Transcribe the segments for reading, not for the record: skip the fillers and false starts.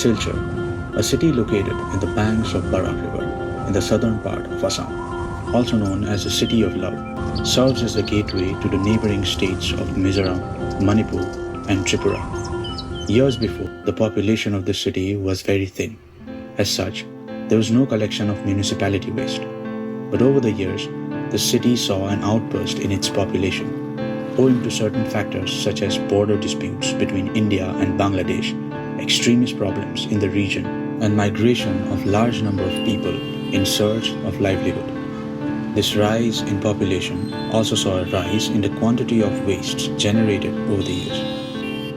Silchar, a city located in the banks of Barak River in the southern part of Assam, also known as the City of Love, serves as the gateway to the neighboring states of Mizoram, Manipur, and Tripura. Years before, the population of the city was very thin. As such, there was no collection of municipality waste. But over the years, the city saw an outburst in its population, owing to certain factors such as border disputes between India and Bangladesh, extremist problems in the region, and migration of large number of people in search of livelihood. This rise in population also saw a rise in the quantity of wastes generated over the years.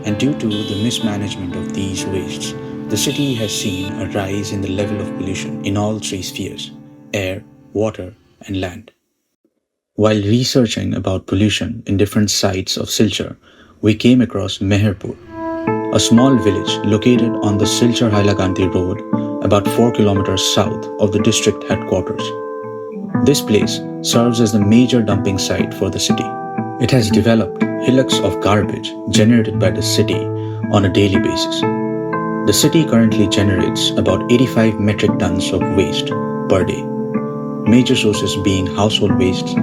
And due to the mismanagement of these wastes, the city has seen a rise in the level of pollution in all three spheres: air, water, and land. While researching about pollution in different sites of Silchar, we came across Meherpur, a small village located on the Silchar-Hailakandi road about 4 kilometers south of the district headquarters. This place serves as the major dumping site for the city. It has developed hillocks of garbage generated by the city on a daily basis. The city currently generates about 85 metric tons of waste per day, major sources being household wastes,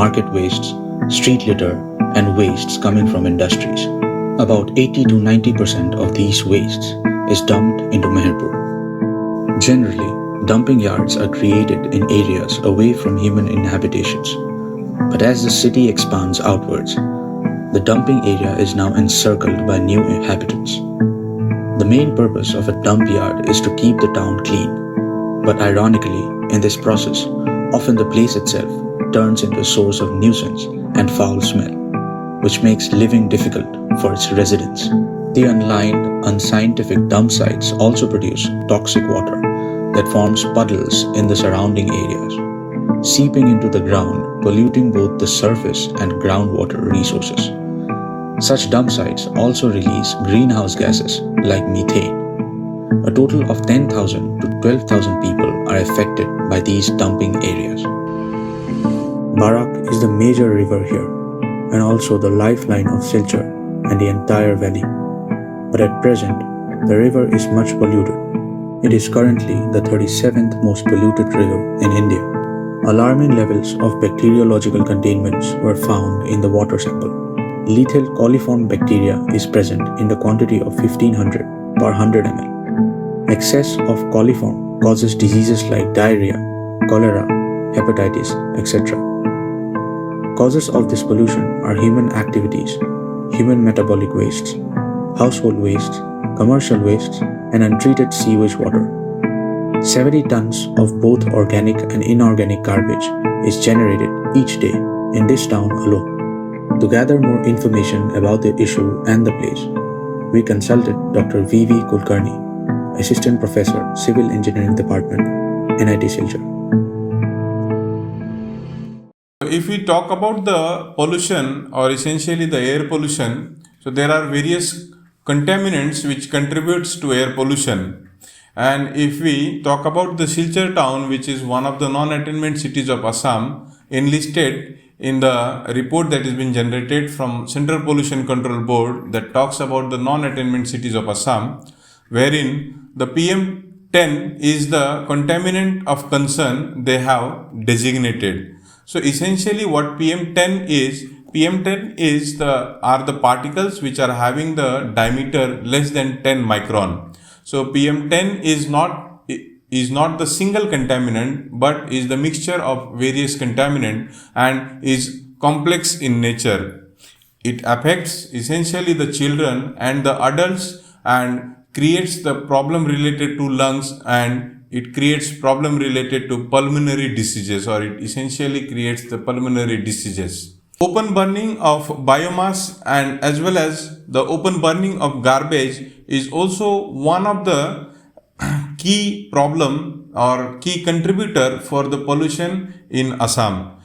market wastes, street litter, and wastes coming from industries. About 80 to 90% of these wastes is dumped into Meherpur. Generally, dumping yards are created in areas away from human inhabitations. But as the city expands outwards, the dumping area is now encircled by new inhabitants. The main purpose of a dump yard is to keep the town clean. But ironically, in this process, often the place itself turns into a source of nuisance and foul smell, which makes living difficult for its residents. The unlined, unscientific dump sites also produce toxic water that forms puddles in the surrounding areas, seeping into the ground, polluting both the surface and groundwater resources. Such dump sites also release greenhouse gases like methane. A total of 10,000 to 12,000 people are affected by these dumping areas. Barak is the major river here, and also the lifeline of Silchar and the entire valley. But at present, the river is much polluted. It is currently the 37th most polluted river in India. Alarming levels of bacteriological contaminants were found in the water sample. Lethal coliform bacteria is present in the quantity of 1500 per 100 ml. Excess of coliform causes diseases like diarrhea, cholera, hepatitis, etc. Causes of this pollution are human activities, human metabolic wastes, household wastes, commercial wastes, and untreated sewage water. 70 tons of both organic and inorganic garbage is generated each day in this town alone. To gather more information about the issue and the place, we consulted Dr. V.V. Kulkarni, Assistant Professor, Civil Engineering Department, NIT Silchar. If we talk about the pollution or essentially the air pollution, so there are various contaminants which contributes to air pollution. And if we talk about the Silchar town, which is one of the non-attainment cities of Assam, enlisted in the report that has been generated from Central Pollution Control Board that talks about the non-attainment cities of Assam, wherein the PM10 is the contaminant of concern they have designated. So essentially what PM10 are the particles which are having the diameter less than 10 micron. So PM10 is not the single contaminant, but is the mixture of various contaminant and is complex in nature. It affects essentially the children and the adults and creates the problem related to lungs, and it creates problem related to pulmonary diseases, or it essentially creates the pulmonary diseases. Open burning of biomass and as well as the open burning of garbage is also one of the key problem or key contributor for the pollution in Assam,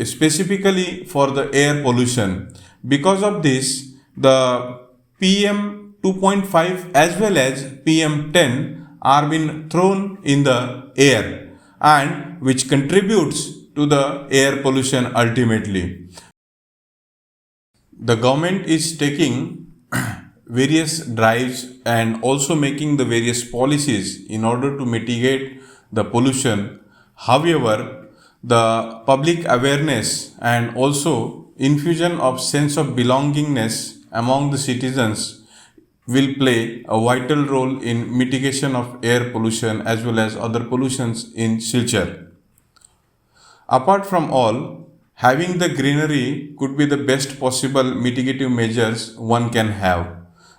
specifically for the air pollution. Because of this, the PM 2.5 as well as PM10 are being thrown in the air, and which contributes to the air pollution ultimately. The government is taking various drives and also making the various policies in order to mitigate the pollution. However, the public awareness and also infusion of sense of belongingness among the citizens will play a vital role in mitigation of air pollution as well as other pollutions in Silchar. Apart from all, having the greenery could be the best possible mitigative measures one can have.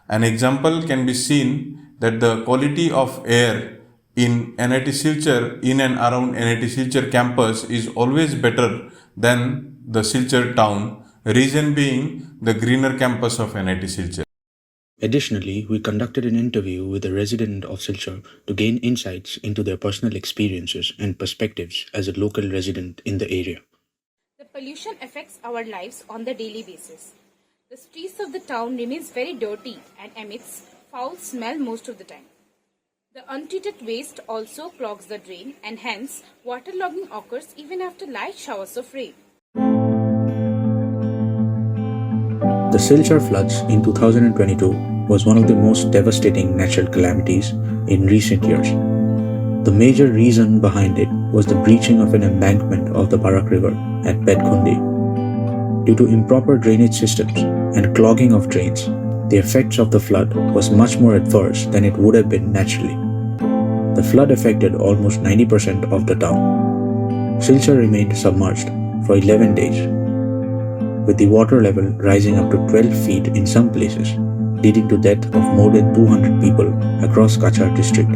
An example can be seen that the quality of air in NIT Silchar, in and around NIT Silchar campus is always better than the Silchar town, reason being the greener campus of NIT Silchar. Additionally, we conducted an interview with a resident of Silchar to gain insights into their personal experiences and perspectives as a local resident in the area. The pollution affects our lives on the daily basis. The streets of the town remains very dirty and emits foul smell most of the time. The untreated waste also clogs the drain and hence waterlogging occurs even after light showers of rain. The Silchar floods in 2022 was one of the most devastating natural calamities in recent years. The major reason behind it was the breaching of an embankment of the Barak River at Bedkhundi. Due to improper drainage systems and clogging of drains, the effects of the flood was much more adverse than it would have been naturally. The flood affected almost 90% of the town. Silchar remained submerged for 11 days, with the water level rising up to 12 feet in some places, leading to death of more than 200 people across Kachar district.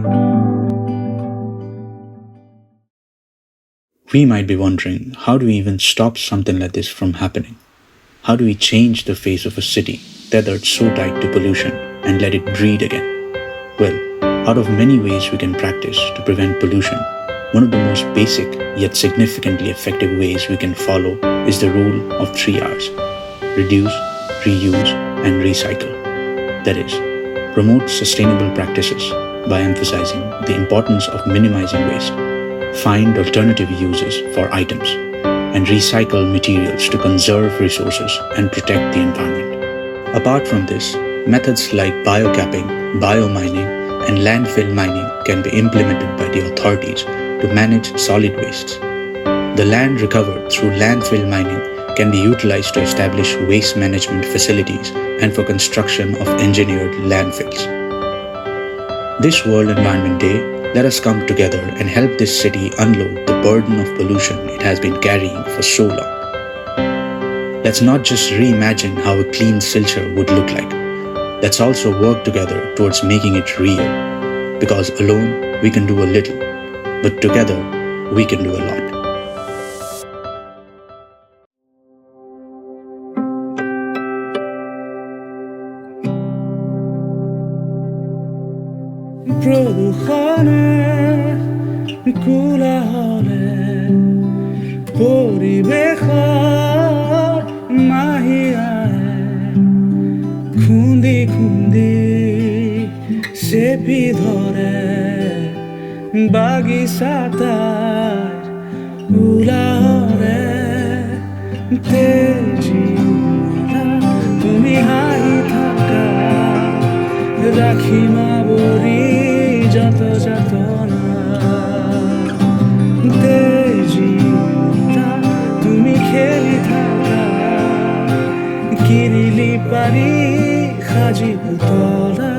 We might be wondering, how do we even stop something like this from happening? How do we change the face of a city tethered so tight to pollution and let it breathe again? Well, out of many ways we can practice to prevent pollution, one of the most basic yet significantly effective ways we can follow is the rule of 3 R's: reduce, reuse, and recycle. That is, promote sustainable practices by emphasizing the importance of minimizing waste, find alternative uses for items, and recycle materials to conserve resources and protect the environment. Apart from this, methods like biocapping, biomining, and landfill mining can be implemented by the authorities to manage solid wastes. The land recovered through landfill mining can be utilized to establish waste management facilities and for construction of engineered landfills. This World Environment Day, let us come together and help this city unload the burden of pollution it has been carrying for so long. Let's not just reimagine how a clean Silchar would look like. Let's also work together towards making it real. Because alone we can do a little, but together we can do a lot. প্রদূষণে কোলাহলে পৰিৱেশত মাহি আহে খুন্দি খুন্দি চেপি ধৰে বাগিচাতাৰ ওলাহৰে তেজি তুমি হাঁহি থাকা ৰাখিমা বৰি যত যাতনা তেজি তুমি খেলি থাকা কিৰিলি পাৰি সাজি পুতলা